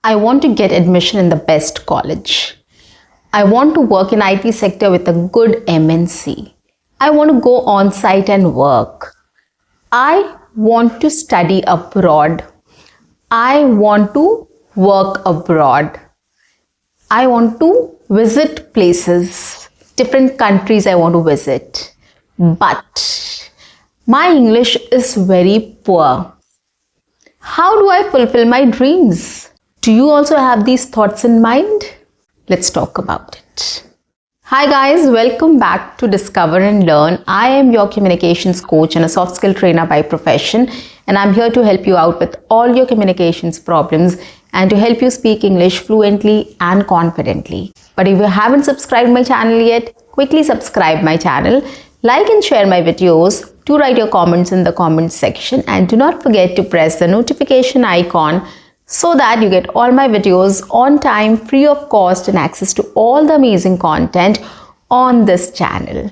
I want to get admission in the best college. I want to work in IT sector with a good MNC. I want to go on site and work. I want to study abroad. I want to work abroad. I want to visit places, different countries I want to visit. But my English is very poor. How do I fulfill my dreams? Do you also have these thoughts in mind? Let's talk about it. Hi guys, welcome back to Discover and Learn. I am your communications coach and a soft skill trainer by profession, and I'm here to help you out with all your communications problems and to help you speak English fluently and confidently. But if you haven't subscribed my channel yet, quickly subscribe my channel, like and share my videos, do write your comments in the comments section, and do not forget to press the notification icon so that you get all my videos on time, free of cost, and access to all the amazing content on this channel.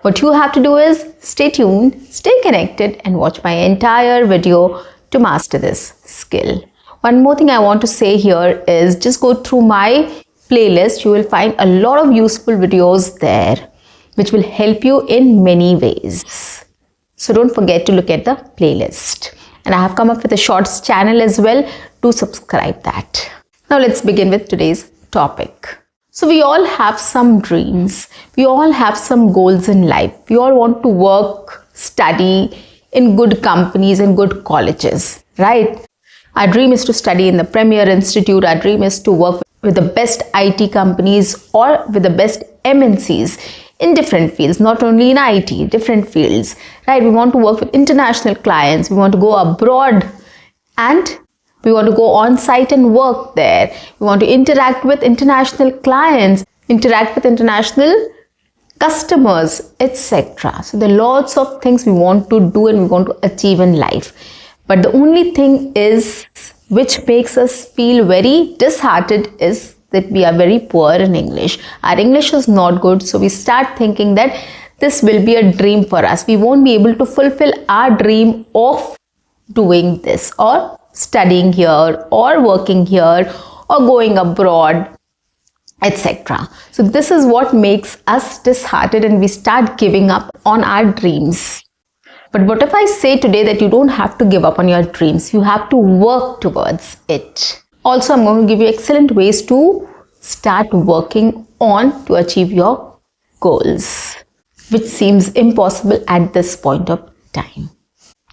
What you have to do is stay tuned, stay connected, and watch my entire video to master this skill. One more thing I want to say here is just go through my playlist. You will find a lot of useful videos there which will help you in many ways. So don't forget to look at the playlist. And I have come up with a shorts channel as well. Do subscribe that. Now let's begin with today's topic. So we all have some dreams. We all have some goals in life. We all want to work, study in good companies and good colleges, right? Our dream is to study in the premier institute. Our dream is to work with the best IT companies or with the best MNCs in different fields, not only in IT, different fields, right? We want to work with international clients. We want to go abroad and we want to go on site and work there. We want to interact with international clients, interact with international customers, etc. So there are lots of things we want to do and we want to achieve in life. But the only thing is, which makes us feel very disheartened, is that we are very poor in English. Our English is not good, so we start thinking that this will be a dream for us. We won't be able to fulfill our dream of doing this or studying here or working here or going abroad, etc. So this is what makes us disheartened and we start giving up on our dreams. But what if I say today that you don't have to give up on your dreams, you have to work towards it. Also, I'm going to give you excellent ways to start working on to achieve your goals, which seems impossible at this point of time.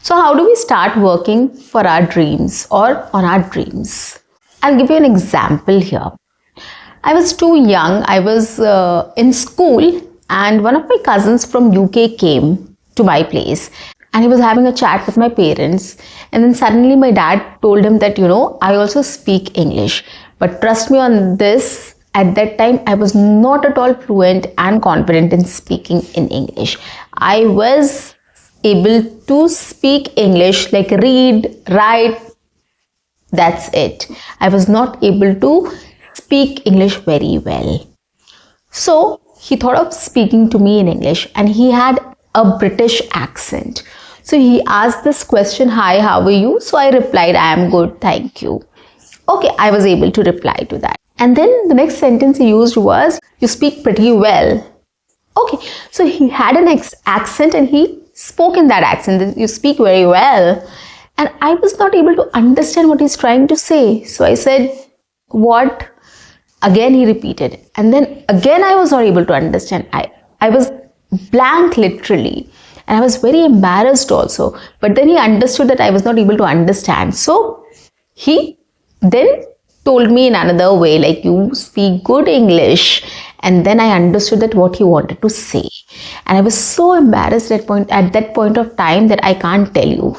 So how do we start working for our dreams or on our dreams? I'll give you an example here. I was too young. I was in school and one of my cousins from UK came to my place and he was having a chat with my parents, and then suddenly my dad told him that, I also speak English. But trust me on this, at that time I was not at all fluent and confident in speaking in English. I was able to speak English, like read, write, that's it. I was not able to speak English very well. So he thought of speaking to me in English and he had a British accent. So he asked this question, "Hi, how are you?" So I replied, "I am good, thank you." Okay, I was able to reply to that. And then the next sentence he used was, "You speak pretty well." Okay, so he had an accent and he spoke in that accent, "You speak very well." And I was not able to understand what he's trying to say. So I said, "What?" Again he repeated. And then again I was not able to understand. I was blank literally. And I was very embarrassed also. But then he understood that I was not able to understand. So he then told me in another way, like, "You speak good English." And then I understood that what he wanted to say. And I was so embarrassed at that point of time that I can't tell you.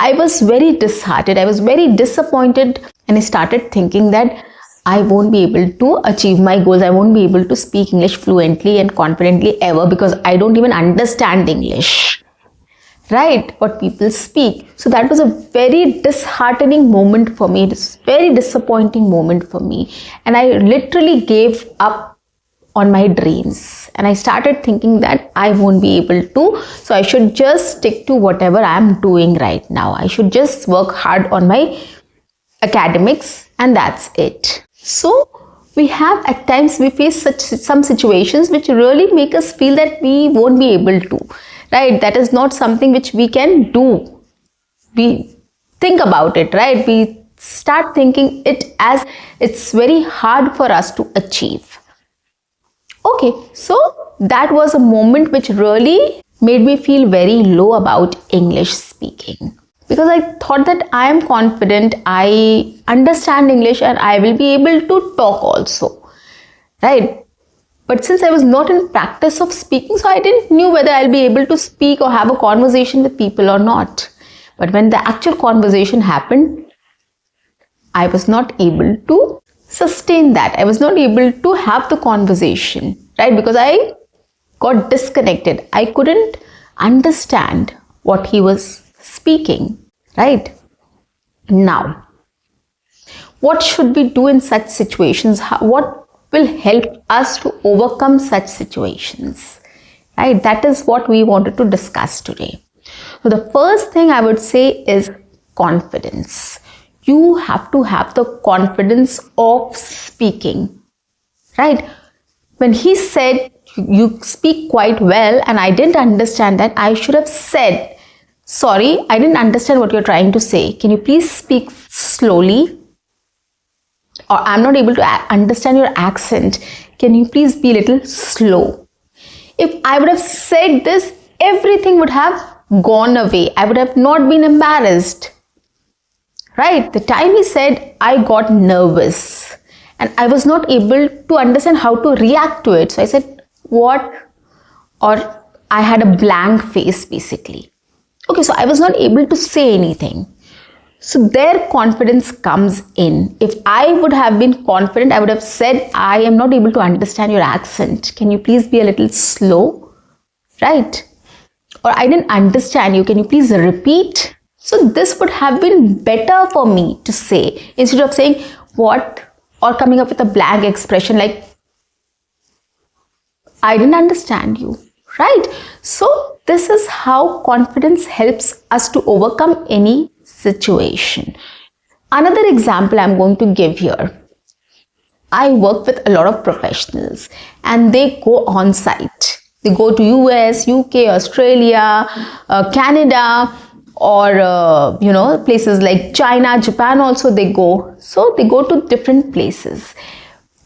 I was very disheartened. I was very disappointed. And I started thinking that I won't be able to achieve my goals. I won't be able to speak English fluently and confidently ever because I don't even understand English, right? What people speak. So that was a very disheartening moment for me. It is a very disappointing moment for me. And I literally gave up on my dreams. And I started thinking that I won't be able to. So I should just stick to whatever I am doing right now. I should just work hard on my academics and that's it. So we have at times we face some situations which really make us feel that we won't be able to, right? That is not something which we can do. We think about it, right? We start thinking it as it's very hard for us to achieve. Okay, so that was a moment which really made me feel very low about English speaking, because I thought that I am confident, I understand English and I will be able to talk also, right? But since I was not in practice of speaking, so I didn't know whether I'll be able to speak or have a conversation with people or not. But when the actual conversation happened, I was not able to sustain that. I was not able to have the conversation, right? Because I got disconnected. I couldn't understand what he was speaking, right? Now, what should we do in such situations? What will help us to overcome such situations, right? That is what we wanted to discuss today. So the first thing I would say is confidence. You have to have the confidence of speaking, right? When he said you speak quite well and I didn't understand that, I should have said, sorry, I didn't understand what you're trying to say. Can you please speak slowly? Or I'm not able to understand your accent. Can you please be a little slow? If I would have said this, everything would have gone away. I would have not been embarrassed. Right? The time he said, I got nervous and I was not able to understand how to react to it. So I said, what? Or I had a blank face basically. Okay, so I was not able to say anything. So their confidence comes in. If I would have been confident, I would have said, I am not able to understand your accent. Can you please be a little slow? Right? Or I didn't understand you. Can you please repeat? So this would have been better for me to say instead of saying what, or coming up with a blank expression like I didn't understand you, right? So this is how confidence helps us to overcome any situation. Another example I'm going to give here. I work with a lot of professionals and they go on site. They go to US, UK, Australia, Canada, or places like China, Japan also they go. So they go to different places.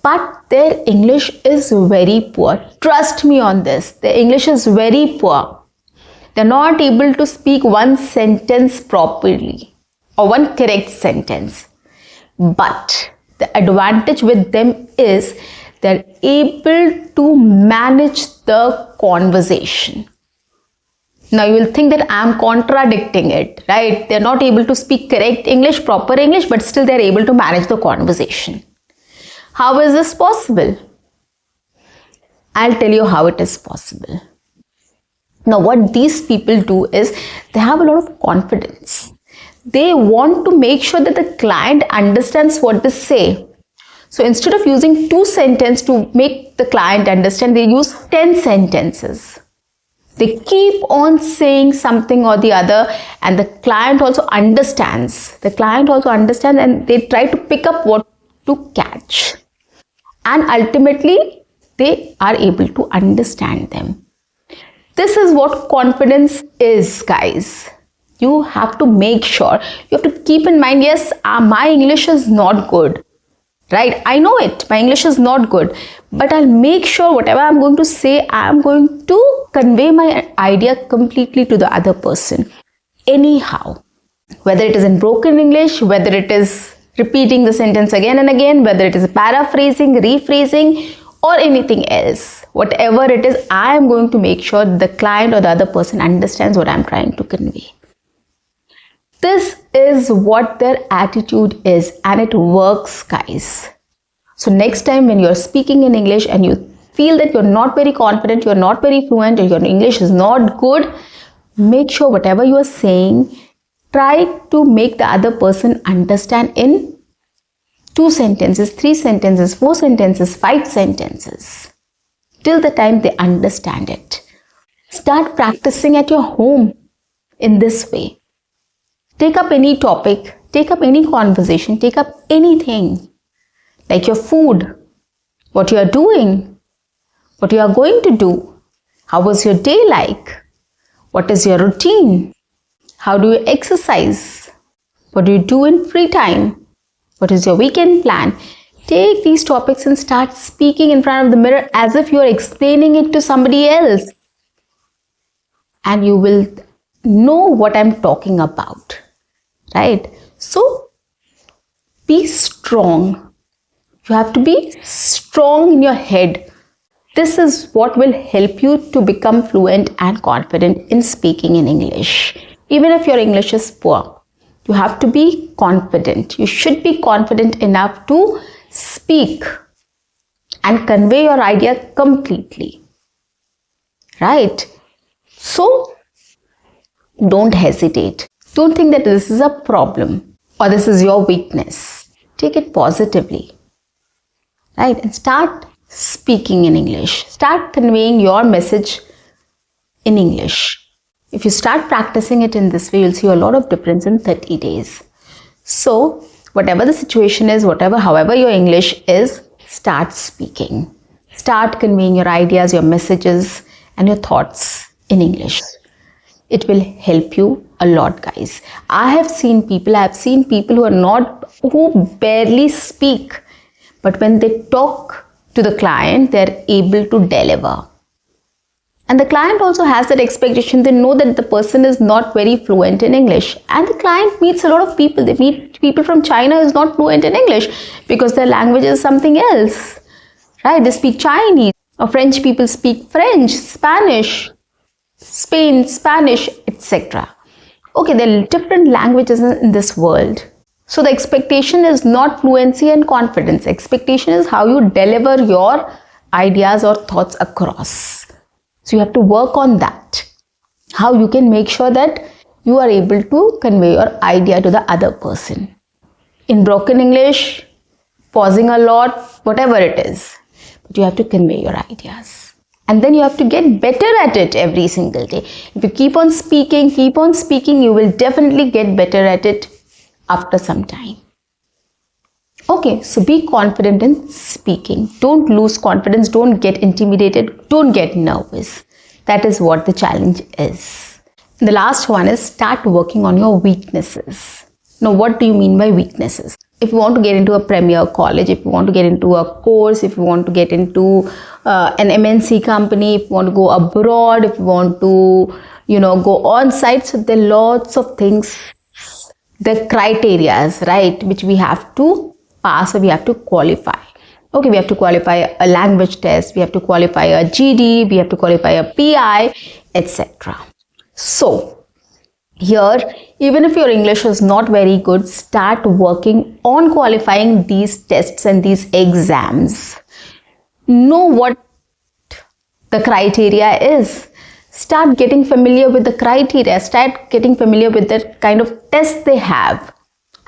But their English is very poor. Trust me on this. Their English is very poor. They're not able to speak one sentence properly or one correct sentence. But the advantage with them is they're able to manage the conversation. Now you will think that I am contradicting it, right? They're not able to speak correct English, proper English, but still they're able to manage the conversation. How is this possible? I'll tell you how it is possible. Now what these people do is they have a lot of confidence. They want to make sure that the client understands what they say. So instead of using 2 sentences to make the client understand, they use 10 sentences. They keep on saying something or the other and the client also understands. The client also understands and they try to pick up what to catch. And ultimately, they are able to understand them. This is what confidence is, guys. You have to make sure, you have to keep in mind, yes, my English is not good. Right? I know it. My English is not good. But I'll make sure whatever I'm going to say, I'm going to convey my idea completely to the other person. Anyhow. Whether it is in broken English, whether it is repeating the sentence again and again, whether it is paraphrasing, rephrasing, or anything else. Whatever it is, I am going to make sure the client or the other person understands what I'm trying to convey. This is what their attitude is and it works, guys. So next time when you're speaking in English and you feel that you're not very confident, you're not very fluent, or your English is not good, make sure whatever you are saying, try to make the other person understand in 2 sentences, 3 sentences, 4 sentences, 5 sentences, till the time they understand it. Start practicing at your home in this way. Take up any topic Take up any conversation, take up anything, like your food, what you are doing, what you are going to do, how was your day like, what is your routine, how do you exercise, what do you do in free time, what is your weekend plan. Take these topics and start speaking in front of the mirror as if you are explaining it to somebody else. And you will know what I'm talking about, right? So be strong. You have to be strong in your head. This is what will help you to become fluent and confident in speaking in English. Even if your English is poor, you have to be confident. You should be confident enough to speak and convey your idea completely, right? So don't hesitate. Don't think that this is a problem or this is your weakness. Take it positively, right? And start speaking in English. Start conveying your message in English. If you start practicing it in this way, you'll see a lot of difference in 30 days. So whatever the situation is, however your English is, start speaking. Start conveying your ideas, your messages, and your thoughts in English. It will help you a lot, guys. I have seen people who barely speak, but when they talk to the client, they're able to deliver. And the client also has that expectation. They know that the person is not very fluent in English. And the client meets a lot of people. They meet people from China who is not fluent in English because their language is something else, right? They speak Chinese. Or French people speak French, Spanish, Spain, Spanish, etc. Okay, there are different languages in this world. So the expectation is not fluency and confidence. Expectation is how you deliver your ideas or thoughts across. So you have to work on that. How you can make sure that you are able to convey your idea to the other person. In broken English, pausing a lot, whatever it is. But you have to convey your ideas. And then you have to get better at it every single day. If you keep on speaking, you will definitely get better at it after some time. Okay, so be confident in speaking. Don't lose confidence. Don't get intimidated. Don't get nervous. That is what the challenge is. And the last one is start working on your weaknesses. Now, what do you mean by weaknesses? If you want to get into a premier college, if you want to get into a course, if you want to get into an MNC company, if you want to go abroad, if you want to, go on site, so there are lots of things, the criteria, right, which we have to pass or we have to qualify. Okay, we have to qualify a language test, we have to qualify a GD, we have to qualify a PI, etc. So here, even if your English is not very good, start working on qualifying these tests and these exams. Know what the criteria is. Start getting familiar with the criteria. Start getting familiar with the kind of tests they have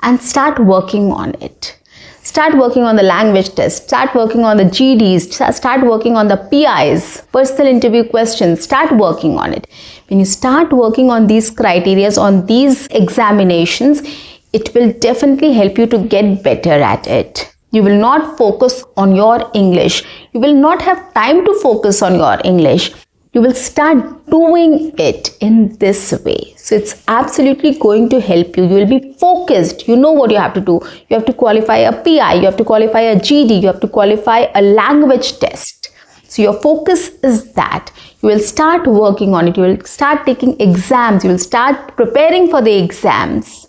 and start working on it. Start working on the language test. Start working on the GDs. Start working on the PIs, personal interview questions. Start working on it. When you start working on these criteria, on these examinations, it will definitely help you to get better at it. You will not focus on your English. You will not have time to focus on your English. You will start doing it in this way. So it's absolutely going to help you. You will be focused. You know what you have to do. You have to qualify a PI. You have to qualify a GD. You have to qualify a language test. So your focus is that. You will start working on it. You will start taking exams. You will start preparing for the exams.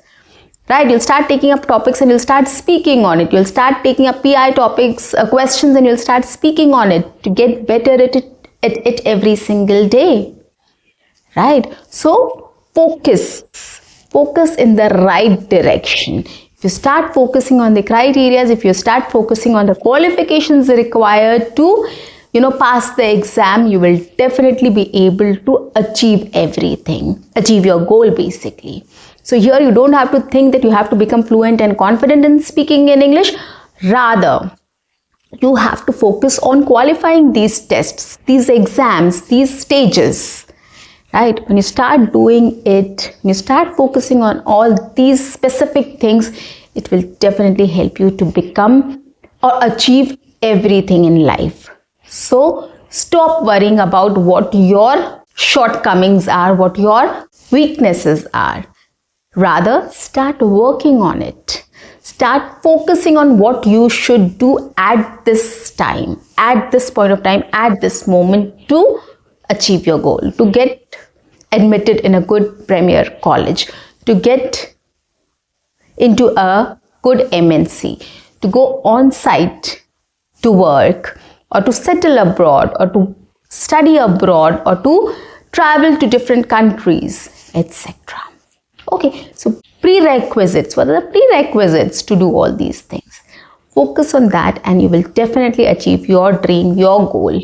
Right? You'll start taking up topics and you'll start speaking on it. You'll start taking up PI topics, questions, and you'll start speaking on it to get better at it every single day. Right? So focus in the right direction. If you start focusing on the criteria, if you start focusing on the qualifications required to pass the exam, you will definitely be able to achieve everything, achieve your goal basically. So here you don't have to think that you have to become fluent and confident in speaking in English. Rather, you have to focus on qualifying these tests, these exams, these stages, right? When you start doing it, when you start focusing on all these specific things, it will definitely help you to become or achieve everything in life. So stop worrying about what your shortcomings are, what your weaknesses are. Rather, start working on it. Start focusing on what you should do at this time, at this point of time, at this moment to achieve your goal, to get admitted in a good premier college, to get into a good MNC, to go on site to work, or to settle abroad, or to study abroad, or to travel to different countries, etc. Okay, so prerequisites. What are the prerequisites to do all these things? Focus on that and you will definitely achieve your dream, your goal,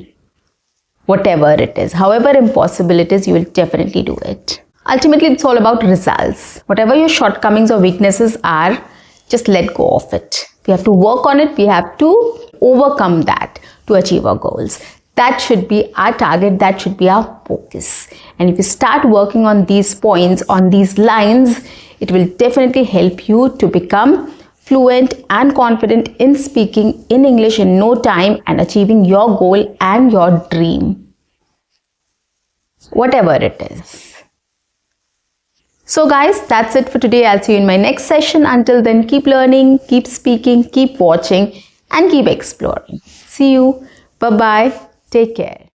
whatever it is. However impossible it is, you will definitely do it. Ultimately, it's all about results. Whatever your shortcomings or weaknesses are, just let go of it. We have to work on it. We have to overcome that to achieve our goals. That should be our target. That should be our focus. And if you start working on these points, on these lines, it will definitely help you to become fluent and confident in speaking in English in no time and achieving your goal and your dream, whatever it is. So guys, that's it for today. I'll see you in my next session. Until then, keep learning, keep speaking, keep watching, and keep exploring. See you. Bye-bye. Take care.